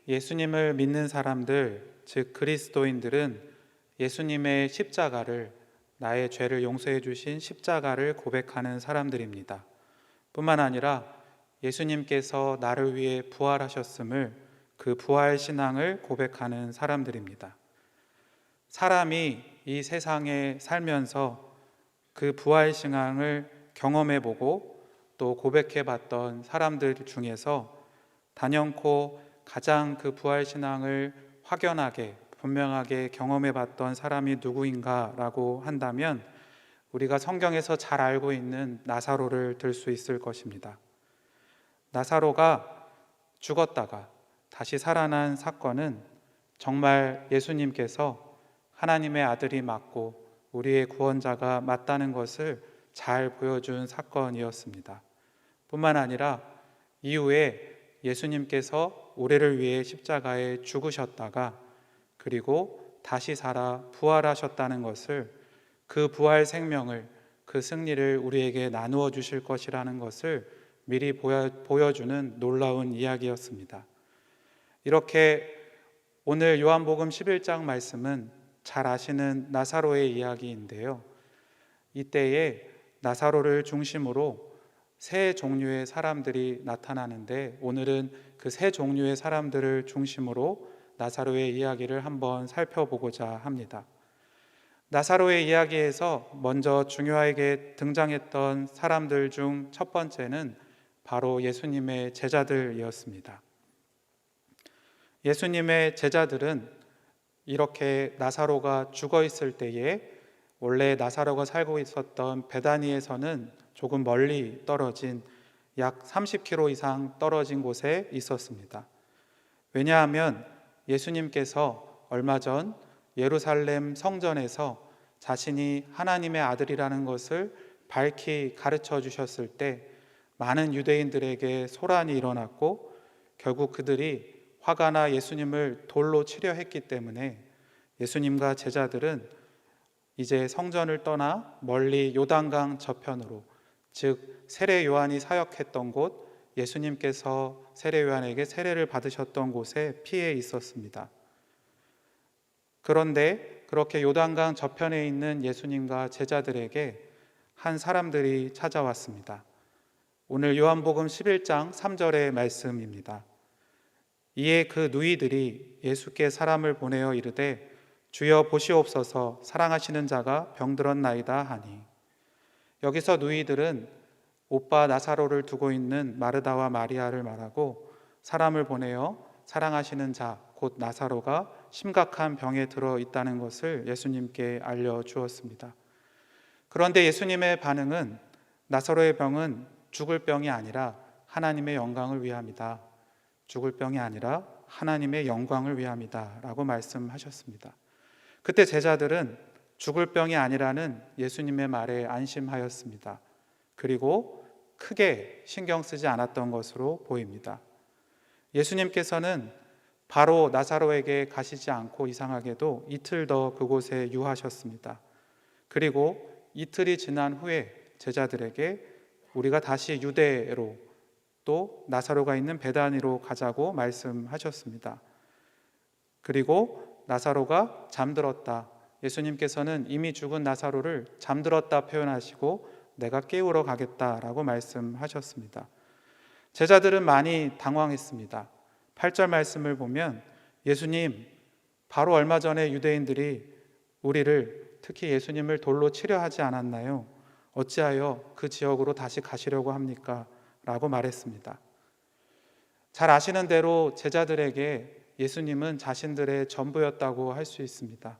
예수님을 믿는 사람들, 즉 그리스도인들은 예수님의 십자가를, 나의 죄를 용서해 주신 십자가를 고백하는 사람들입니다. 뿐만 아니라 예수님께서 나를 위해 부활하셨음을, 그 부활 신앙을 고백하는 사람들입니다. 사람이 이 세상에 살면서 그 부활 신앙을 경험해 보고 또 고백해 봤던 사람들 중에서 단연코 가장 그 부활 신앙을 확연하게 분명하게 경험해 봤던 사람이 누구인가라고 한다면 우리가 성경에서 잘 알고 있는 나사로를 들 수 있을 것입니다. 나사로가 죽었다가 다시 살아난 사건은 정말 예수님께서 하나님의 아들이 맞고 우리의 구원자가 맞다는 것을 잘 보여준 사건이었습니다. 뿐만 아니라 이후에 예수님께서 우리를 위해 십자가에 죽으셨다가 그리고 다시 살아 부활하셨다는 것을, 그 부활 생명을, 그 승리를 우리에게 나누어 주실 것이라는 것을 미리 보여주는 놀라운 이야기였습니다. 이렇게 오늘 요한복음 11장 말씀은 잘 아시는 나사로의 이야기인데요. 이때에 나사로를 중심으로 세 종류의 사람들이 나타나는데 오늘은 그 세 종류의 사람들을 중심으로 나사로의 이야기를 한번 살펴보고자 합니다. 나사로의 이야기에서 먼저 중요하게 등장했던 사람들 중 첫 번째는 바로 예수님의 제자들이었습니다. 예수님의 제자들은 이렇게 나사로가 죽어 있을 때에 원래 나사로가 살고 있었던 베다니에서는 조금 멀리 떨어진 약 30km 이상 떨어진 곳에 있었습니다. 왜냐하면 예수님께서 얼마 전 예루살렘 성전에서 자신이 하나님의 아들이라는 것을 밝히 가르쳐 주셨을 때 많은 유대인들에게 소란이 일어났고 결국 그들이 화가 나 예수님을 돌로 치려 했기 때문에 예수님과 제자들은 이제 성전을 떠나 멀리 요단강 저편으로, 즉 세례 요한이 사역했던 곳, 예수님께서 세례 요한에게 세례를 받으셨던 곳에 피해 있었습니다. 그런데 그렇게 요단강 저편에 있는 예수님과 제자들에게 한 사람들이 찾아왔습니다. 오늘 요한복음 11장 3절의 말씀입니다. 이에 그 누이들이 예수께 사람을 보내어 이르되 주여 보시옵소서, 사랑하시는 자가 병들었나이다 하니. 여기서 누이들은 오빠 나사로를 두고 있는 마르다와 마리아를 말하고 사람을 보내어 사랑하시는 자, 곧 나사로가 심각한 병에 들어 있다는 것을 예수님께 알려주었습니다. 그런데 예수님의 반응은 나사로의 병은 죽을 병이 아니라 하나님의 영광을 위함이다. 죽을 병이 아니라 하나님의 영광을 위함이다 라고 말씀하셨습니다. 그때 제자들은 죽을 병이 아니라는 예수님의 말에 안심하였습니다. 그리고 크게 신경 쓰지 않았던 것으로 보입니다. 예수님께서는 바로 나사로에게 가시지 않고 이상하게도 이틀 더 그곳에 유하셨습니다. 그리고 이틀이 지난 후에 제자들에게 우리가 다시 유대로, 또 나사로가 있는 베다니로 가자고 말씀하셨습니다. 그리고 나사로가 잠들었다. 예수님께서는 이미 죽은 나사로를 잠들었다 표현하시고 내가 깨우러 가겠다라고 말씀하셨습니다. 제자들은 많이 당황했습니다. 8절 말씀을 보면 예수님, 바로 얼마 전에 유대인들이 우리를, 특히 예수님을 돌로 치려 하지 않았나요? 어찌하여 그 지역으로 다시 가시려고 합니까? 라고 말했습니다. 잘 아시는 대로 제자들에게 예수님은 자신들의 전부였다고 할 수 있습니다.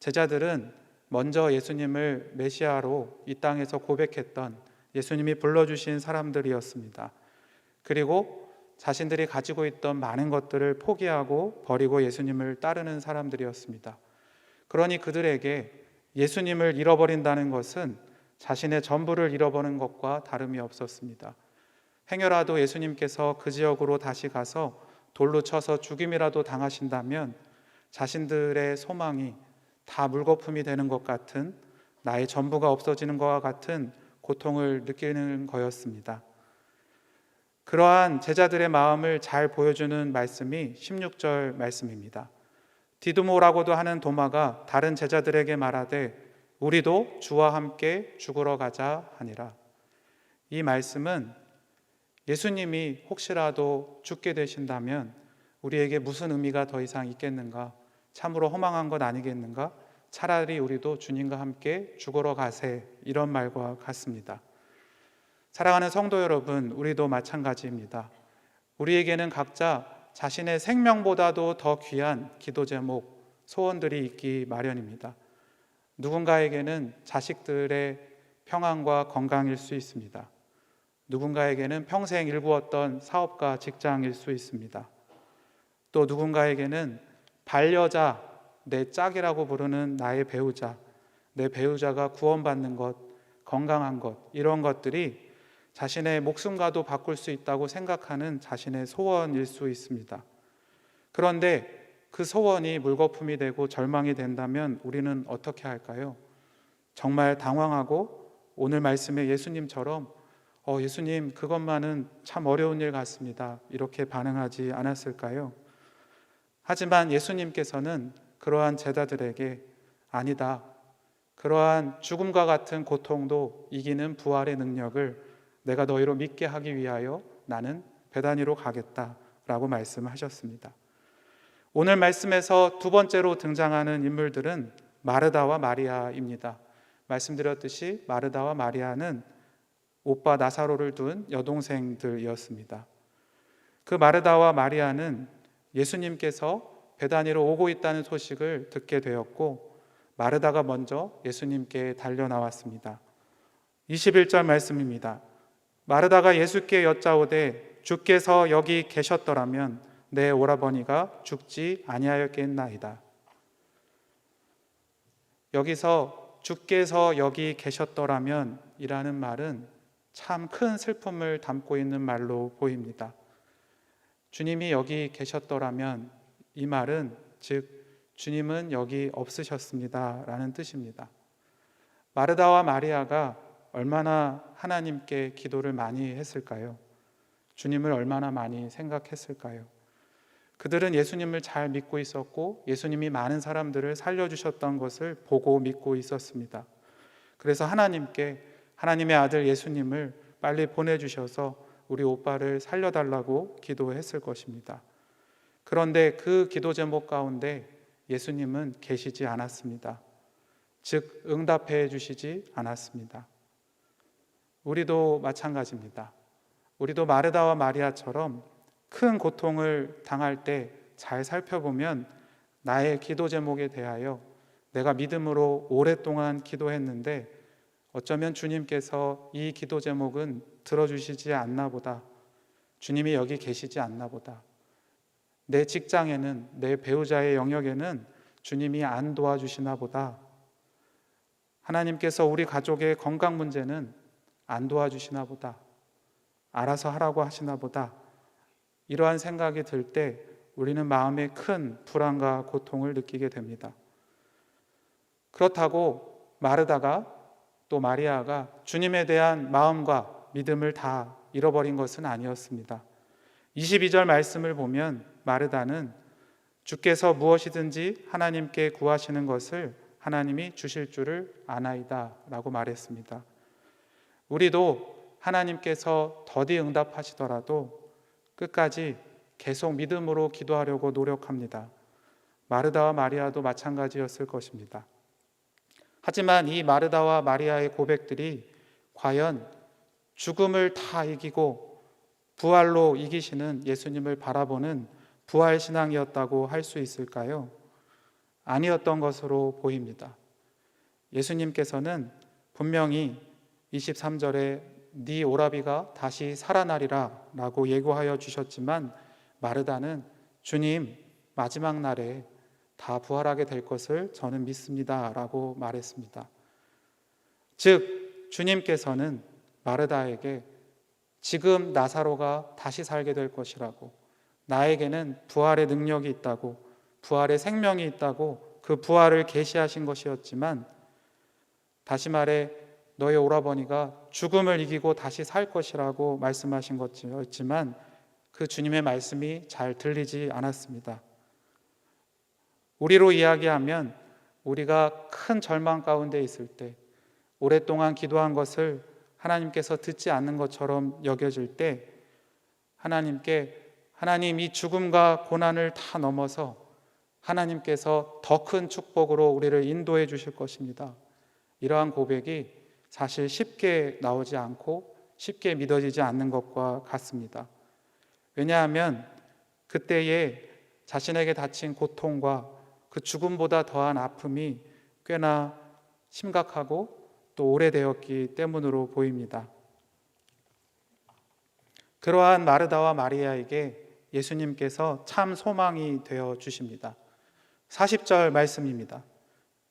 제자들은 먼저 예수님을 메시아로 이 땅에서 고백했던, 예수님이 불러주신 사람들이었습니다. 그리고 자신들이 가지고 있던 많은 것들을 포기하고 버리고 예수님을 따르는 사람들이었습니다. 그러니 그들에게 예수님을 잃어버린다는 것은 자신의 전부를 잃어버리는 것과 다름이 없었습니다. 행여라도 예수님께서 그 지역으로 다시 가서 돌로 쳐서 죽임이라도 당하신다면 자신들의 소망이 다 물거품이 되는 것 같은, 나의 전부가 없어지는 것과 같은 고통을 느끼는 거였습니다. 그러한 제자들의 마음을 잘 보여주는 말씀이 16절 말씀입니다. 디두모라고도 하는 도마가 다른 제자들에게 말하되 우리도 주와 함께 죽으러 가자 하니라. 이 말씀은 예수님이 혹시라도 죽게 되신다면 우리에게 무슨 의미가 더 이상 있겠는가? 참으로 허망한 것 아니겠는가? 차라리 우리도 주님과 함께 죽으러 가세, 이런 말과 같습니다. 사랑하는 성도 여러분, 우리도 마찬가지입니다. 우리에게는 각자 자신의 생명보다도 더 귀한 기도 제목, 소원들이 있기 마련입니다. 누군가에게는 자식들의 평안과 건강일 수 있습니다. 누군가에게는 평생 일구었던 사업과 직장일 수 있습니다. 또 누군가에게는 반려자, 내 짝이라고 부르는 나의 배우자, 내 배우자가 구원받는 것, 건강한 것, 이런 것들이 자신의 목숨과도 바꿀 수 있다고 생각하는 자신의 소원일 수 있습니다. 그런데 그 소원이 물거품이 되고 절망이 된다면 우리는 어떻게 할까요? 정말 당황하고 오늘 말씀의 예수님처럼 예수님, 그것만은 참 어려운 일 같습니다, 이렇게 반응하지 않았을까요? 하지만 예수님께서는 그러한 제자들에게 아니다, 그러한 죽음과 같은 고통도 이기는 부활의 능력을 내가 너희로 믿게 하기 위하여 나는 베다니로 가겠다라고 말씀하셨습니다. 오늘 말씀에서 두 번째로 등장하는 인물들은 마르다와 마리아입니다. 말씀드렸듯이 마르다와 마리아는 오빠 나사로를 둔 여동생들이었습니다. 그 마르다와 마리아는 예수님께서 베다니로 오고 있다는 소식을 듣게 되었고 마르다가 먼저 예수님께 달려나왔습니다. 21절 말씀입니다. 마르다가 예수께 여짜오되 주께서 여기 계셨더라면 내 오라버니가 죽지 아니하였겠나이다. 여기서 주께서 여기 계셨더라면 이라는 말은 참 큰 슬픔을 담고 있는 말로 보입니다. 주님이 여기 계셨더라면 이 말은 즉 주님은 여기 없으셨습니다 라는 뜻입니다. 마르다와 마리아가 얼마나 하나님께 기도를 많이 했을까요? 주님을 얼마나 많이 생각했을까요? 그들은 예수님을 잘 믿고 있었고 예수님이 많은 사람들을 살려주셨던 것을 보고 믿고 있었습니다. 그래서 하나님께 하나님의 아들 예수님을 빨리 보내주셔서 우리 오빠를 살려달라고 기도했을 것입니다. 그런데 그 기도 제목 가운데 예수님은 계시지 않았습니다. 즉 응답해 주시지 않았습니다. 우리도 마찬가지입니다. 우리도 마르다와 마리아처럼 큰 고통을 당할 때 잘 살펴보면 나의 기도 제목에 대하여 내가 믿음으로 오랫동안 기도했는데 어쩌면 주님께서 이 기도 제목은 들어주시지 않나 보다, 주님이 여기 계시지 않나 보다, 내 직장에는, 내 배우자의 영역에는 주님이 안 도와주시나 보다, 하나님께서 우리 가족의 건강 문제는 안 도와주시나 보다, 알아서 하라고 하시나 보다, 이러한 생각이 들 때 우리는 마음에 큰 불안과 고통을 느끼게 됩니다. 그렇다고 마르다가 또 마리아가 주님에 대한 마음과 믿음을 다 잃어버린 것은 아니었습니다. 22절 말씀을 보면 마르다는 주께서 무엇이든지 하나님께 구하시는 것을 하나님이 주실 줄을 아나이다 라고 말했습니다. 우리도 하나님께서 더디 응답하시더라도 끝까지 계속 믿음으로 기도하려고 노력합니다. 마르다와 마리아도 마찬가지였을 것입니다. 하지만 이 마르다와 마리아의 고백들이 과연 죽음을 다 이기고 부활로 이기시는 예수님을 바라보는 부활신앙이었다고 할 수 있을까요? 아니었던 것으로 보입니다. 예수님께서는 분명히 23절에 네 오라비가 다시 살아나리라 라고 예고하여 주셨지만 마르다는 주님 마지막 날에 다 부활하게 될 것을 저는 믿습니다 라고 말했습니다. 즉 주님께서는 마르다에게 지금 나사로가 다시 살게 될 것이라고, 나에게는 부활의 능력이 있다고, 부활의 생명이 있다고 그 부활을 계시하신 것이었지만, 다시 말해 너의 오라버니가 죽음을 이기고 다시 살 것이라고 말씀하신 것이었지만 그 주님의 말씀이 잘 들리지 않았습니다. 우리로 이야기하면 우리가 큰 절망 가운데 있을 때, 오랫동안 기도한 것을 하나님께서 듣지 않는 것처럼 여겨질 때 하나님께, 하나님, 이 죽음과 고난을 다 넘어서 하나님께서 더 큰 축복으로 우리를 인도해 주실 것입니다. 이러한 고백이 사실 쉽게 나오지 않고 쉽게 믿어지지 않는 것과 같습니다. 왜냐하면 그때에 자신에게 닥친 고통과 그 죽음보다 더한 아픔이 꽤나 심각하고 또 오래되었기 때문으로 보입니다. 그러한 마르다와 마리아에게 예수님께서 참 소망이 되어 주십니다. 40절 말씀입니다.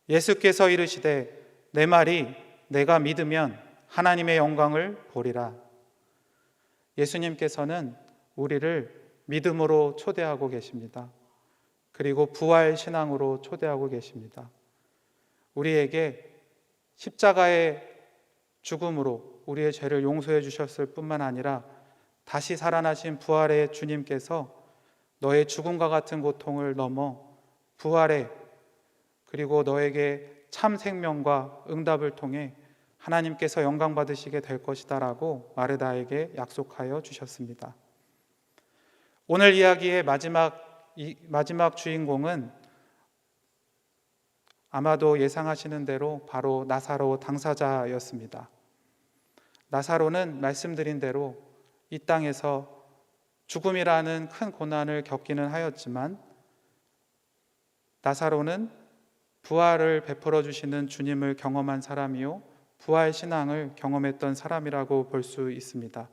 예수께서 이르시되 내 말이 내가 믿으면 하나님의 영광을 보리라. 예수님께서는 우리를 믿음으로 초대하고 계십니다. 그리고 부활 신앙으로 초대하고 계십니다. 우리에게 십자가의 죽음으로 우리의 죄를 용서해 주셨을 뿐만 아니라 다시 살아나신 부활의 주님께서 너의 죽음과 같은 고통을 넘어 부활의, 그리고 너에게 참 생명과 응답을 통해 하나님께서 영광 받으시게 될 것이다 라고 마르다에게 약속하여 주셨습니다. 오늘 이야기의 마지막 주인공은 아마도 예상하시는 대로 바로 나사로 당사자였습니다. 나사로는 말씀드린 대로 이 땅에서 죽음이라는 큰 고난을 겪기는 하였지만 나사로는 부활을 베풀어 주시는 주님을 경험한 사람이요, 부활 신앙을 경험했던 사람이라고 볼 수 있습니다.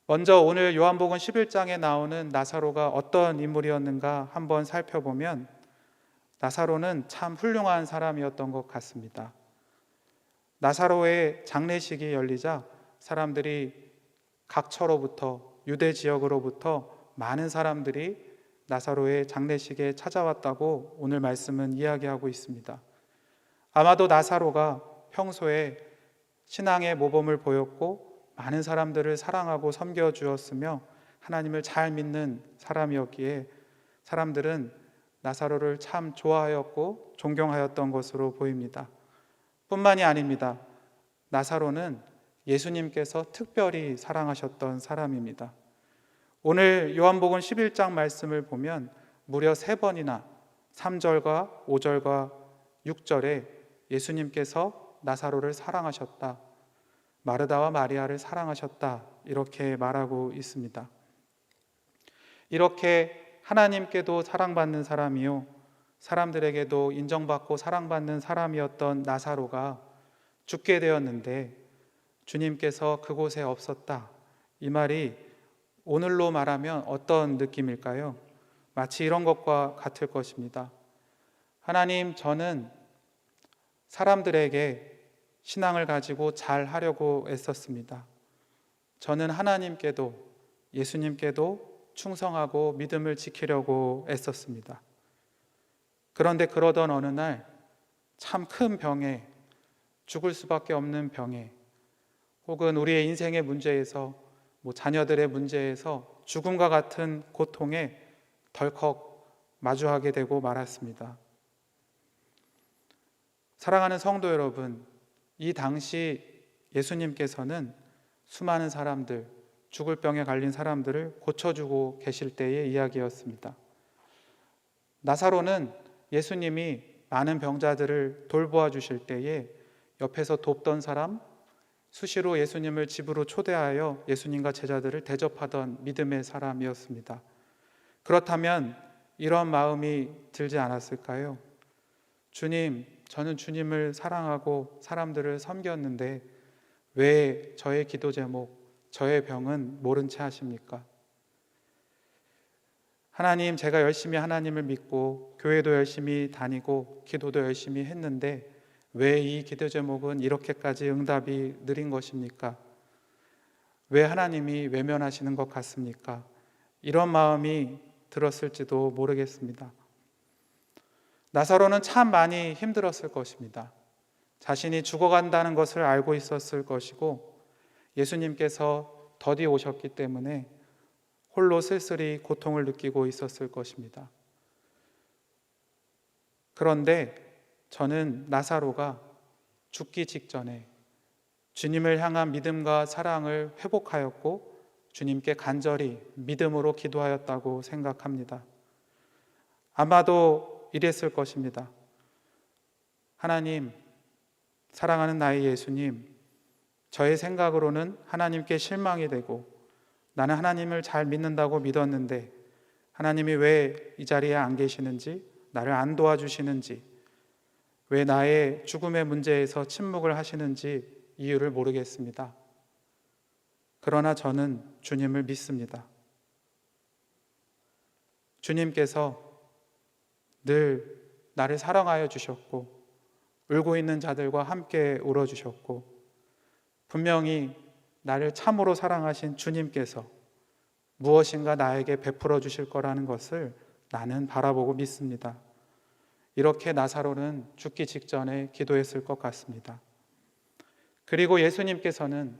먼저 오늘 요한복음 11장에 나오는 나사로가 어떤 인물이었는가 한번 살펴보면 나사로는 참 훌륭한 사람이었던 것 같습니다. 나사로의 장례식이 열리자 사람들이 각처로부터, 유대 지역으로부터 많은 사람들이 나사로의 장례식에 찾아왔다고 오늘 말씀은 이야기하고 있습니다. 아마도 나사로가 평소에 신앙의 모범을 보였고 많은 사람들을 사랑하고 섬겨주었으며 하나님을 잘 믿는 사람이었기에 사람들은 나사로를 참 좋아하였고 존경하였던 것으로 보입니다. 뿐만이 아닙니다. 나사로는 예수님께서 특별히 사랑하셨던 사람입니다. 오늘 요한복음 11장 말씀을 보면 무려 3번이나 3절과 5절과 6절에 예수님께서 나사로를 사랑하셨다, 마르다와 마리아를 사랑하셨다, 이렇게 말하고 있습니다. 이렇게 하나님께도 사랑받는 사람이요, 사람들에게도 인정받고 사랑받는 사람이었던 나사로가 죽게 되었는데 주님께서 그곳에 없었다, 이 말이 오늘로 말하면 어떤 느낌일까요? 마치 이런 것과 같을 것입니다. 하나님, 저는 사람들에게 신앙을 가지고 잘 하려고 애썼습니다. 저는 하나님께도 예수님께도 충성하고 믿음을 지키려고 애썼습니다. 그런데 그러던 어느 날 참 큰 병에, 죽을 수밖에 없는 병에, 혹은 우리의 인생의 문제에서, 자녀들의 문제에서 죽음과 같은 고통에 덜컥 마주하게 되고 말았습니다. 사랑하는 성도 여러분, 이 당시 예수님께서는 수많은 사람들, 죽을 병에 걸린 사람들을 고쳐주고 계실 때의 이야기였습니다. 나사로는 예수님이 많은 병자들을 돌보아 주실 때에 옆에서 돕던 사람, 수시로 예수님을 집으로 초대하여 예수님과 제자들을 대접하던 믿음의 사람이었습니다. 그렇다면 이런 마음이 들지 않았을까요? 주님, 저는 주님을 사랑하고 사람들을 섬겼는데 왜 저의 기도 제목, 저의 병은 모른 채 하십니까? 하나님, 제가 열심히 하나님을 믿고 교회도 열심히 다니고 기도도 열심히 했는데 왜 이 기도 제목은 이렇게까지 응답이 느린 것입니까? 왜 하나님이 외면하시는 것 같습니까? 이런 마음이 들었을지도 모르겠습니다. 나사로는 참 많이 힘들었을 것입니다. 자신이 죽어간다는 것을 알고 있었을 것이고 예수님께서 더디 오셨기 때문에 홀로 쓸쓸히 고통을 느끼고 있었을 것입니다. 그런데 저는 나사로가 죽기 직전에 주님을 향한 믿음과 사랑을 회복하였고 주님께 간절히 믿음으로 기도하였다고 생각합니다. 아마도 이랬을 것입니다. 하나님, 사랑하는 나의 예수님, 저의 생각으로는 하나님께 실망이 되고 나는 하나님을 잘 믿는다고 믿었는데 하나님이 왜 이 자리에 안 계시는지, 나를 안 도와주시는지, 왜 나의 죽음의 문제에서 침묵을 하시는지 이유를 모르겠습니다. 그러나 저는 주님을 믿습니다. 주님께서 늘 나를 사랑하여 주셨고 울고 있는 자들과 함께 울어주셨고 분명히 나를 참으로 사랑하신 주님께서 무엇인가 나에게 베풀어 주실 거라는 것을 나는 바라보고 믿습니다. 이렇게 나사로는 죽기 직전에 기도했을 것 같습니다. 그리고 예수님께서는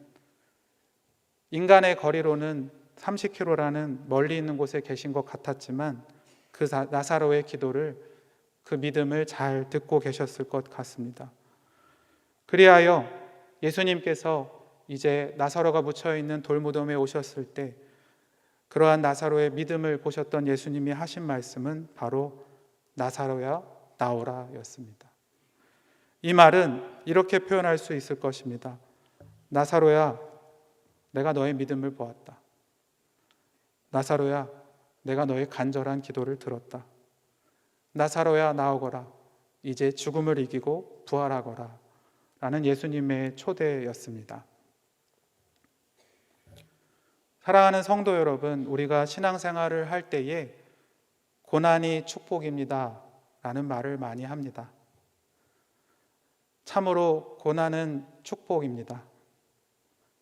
인간의 거리로는 30km라는 멀리 있는 곳에 계신 것 같았지만 그 나사로의 기도를, 그 믿음을 잘 듣고 계셨을 것 같습니다. 그리하여 예수님께서 이제 나사로가 묻혀있는 돌무덤에 오셨을 때 그러한 나사로의 믿음을 보셨던 예수님이 하신 말씀은 바로 나사로야 나오라 였습니다. 이 말은 이렇게 표현할 수 있을 것입니다. 나사로야, 내가 너의 믿음을 보았다. 나사로야, 내가 너의 간절한 기도를 들었다. 나사로야, 나오거라. 이제 죽음을 이기고 부활하거라. 라는 예수님의 초대였습니다. 사랑하는 성도 여러분, 우리가 신앙생활을 할 때에 고난이 축복입니다 라는 말을 많이 합니다. 참으로 고난은 축복입니다.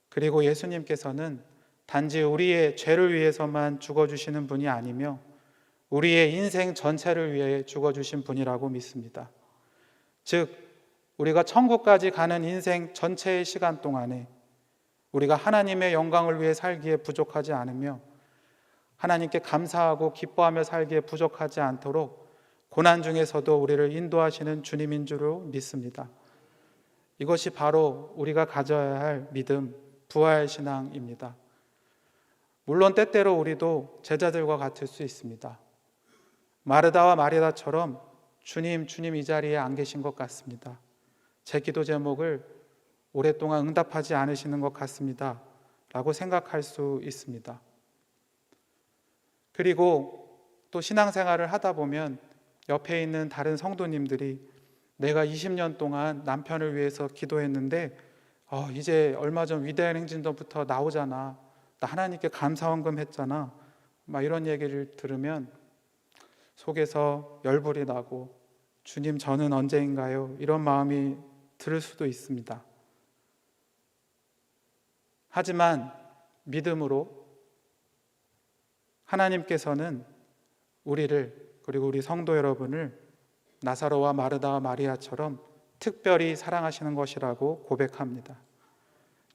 그리고 예수님께서는 단지 우리의 죄를 위해서만 죽어주시는 분이 아니며 우리의 인생 전체를 위해 죽어주신 분이라고 믿습니다. 즉, 우리가 천국까지 가는 인생 전체의 시간 동안에 우리가 하나님의 영광을 위해 살기에 부족하지 않으며 하나님께 감사하고 기뻐하며 살기에 부족하지 않도록 고난 중에서도 우리를 인도하시는 주님인 줄로 믿습니다. 이것이 바로 우리가 가져야 할 믿음, 부활신앙입니다. 물론 때때로 우리도 제자들과 같을 수 있습니다. 마르다와 마리아처럼 주님 이 자리에 안 계신 것 같습니다. 제 기도 제목을 오랫동안 응답하지 않으시는 것 같습니다 라고 생각할 수 있습니다. 그리고 또 신앙생활을 하다 보면 옆에 있는 다른 성도님들이 내가 20년 동안 남편을 위해서 기도했는데 이제 얼마 전 위대한 행진서부터 나오잖아, 나 하나님께 감사헌금 했잖아, 막 이런 얘기를 들으면 속에서 열불이 나고 주님, 저는 언제인가요? 이런 마음이 들 수도 있습니다. 하지만 믿음으로 하나님께서는 우리를, 그리고 우리 성도 여러분을 나사로와 마르다와 마리아처럼 특별히 사랑하시는 것이라고 고백합니다.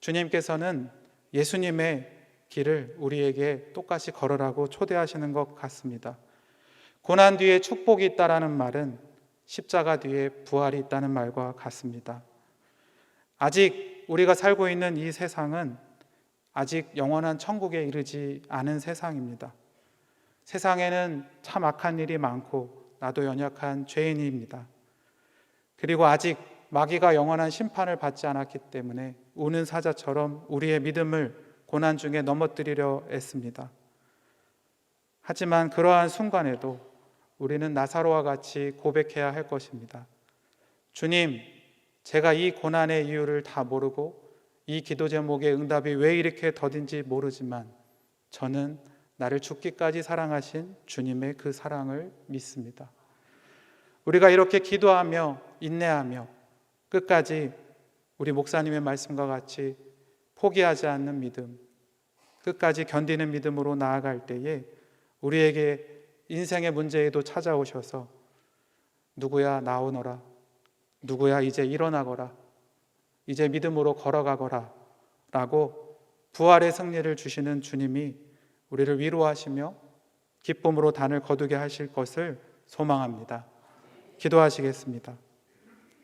주님께서는 예수님의 길을 우리에게 똑같이 걸으라고 초대하시는 것 같습니다. 고난 뒤에 축복이 있다라는 말은 십자가 뒤에 부활이 있다는 말과 같습니다. 아직 우리가 살고 있는 이 세상은 아직 영원한 천국에 이르지 않은 세상입니다. 세상에는 참 악한 일이 많고 나도 연약한 죄인입니다. 그리고 아직 마귀가 영원한 심판을 받지 않았기 때문에 우는 사자처럼 우리의 믿음을 고난 중에 넘어뜨리려 애씁니다. 하지만 그러한 순간에도 우리는 나사로와 같이 고백해야 할 것입니다. 주님, 제가 이 고난의 이유를 다 모르고 이 기도 제목의 응답이 왜 이렇게 더딘지 모르지만 저는 나를 죽기까지 사랑하신 주님의 그 사랑을 믿습니다. 우리가 이렇게 기도하며 인내하며 끝까지 우리 목사님의 말씀과 같이 포기하지 않는 믿음, 끝까지 견디는 믿음으로 나아갈 때에 우리에게 인생의 문제에도 찾아오셔서 누구야 나오너라, 누구야 이제 일어나거라, 이제 믿음으로 걸어가거라 라고 부활의 승리를 주시는 주님이 우리를 위로하시며 기쁨으로 단을 거두게 하실 것을 소망합니다. 기도하시겠습니다.